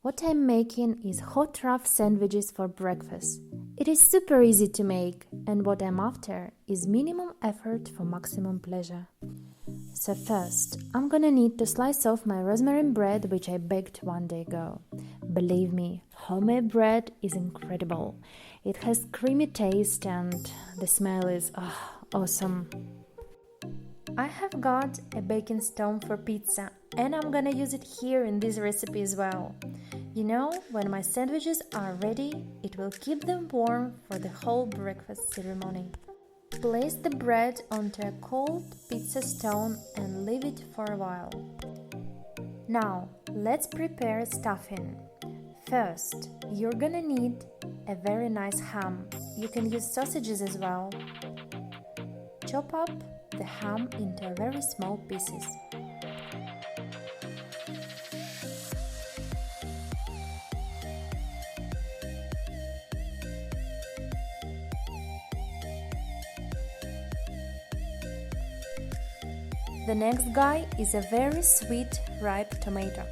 What I'm making is hot rough sandwiches for breakfast. It is super easy to make, and what I'm after is minimum effort for maximum pleasure. So first, I'm gonna need to slice off my rosemary bread which I baked one day ago. Believe me, homemade bread is incredible. It has creamy taste and the smell is awesome. I have got a baking stone for pizza and I'm gonna use it here in this recipe as well. You know, when my sandwiches are ready, it will keep them warm for the whole breakfast ceremony. Place the bread onto a cold pizza stone and leave it for a while. Now, let's prepare stuffing. First, you're gonna need a very nice ham. You can use sausages as well. Chop up the ham into very small pieces. The next guy is a very sweet ripe tomato.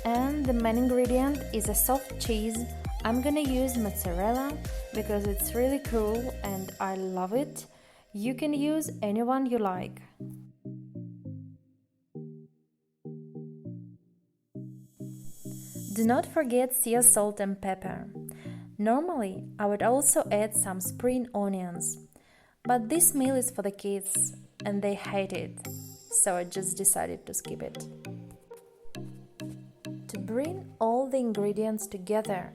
And the main ingredient is a soft cheese. I'm gonna use mozzarella because it's really cool and I love it. You can use anyone you like. Do not forget sea salt and pepper. Normally, I would also add some spring onions, but this meal is for the kids and they hate it, so I just decided to skip it. To bring all the ingredients together,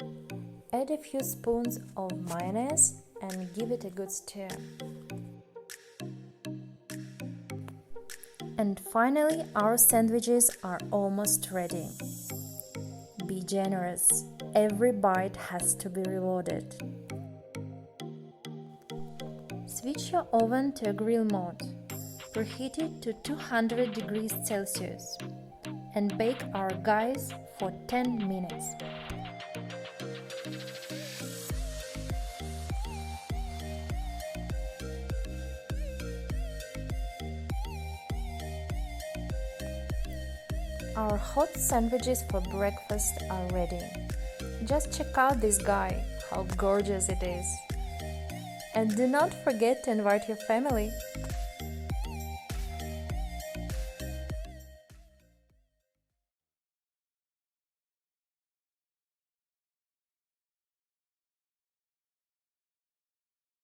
add a few spoons of mayonnaise and give it a good stir. And finally, our sandwiches are almost ready. Be generous. Every bite has to be rewarded. Switch your oven to a grill mode. Preheat it to 200 degrees Celsius and bake our guys for 10 minutes. Our hot sandwiches for breakfast are ready. Just check out this guy, how gorgeous it is. And do not forget to invite your family.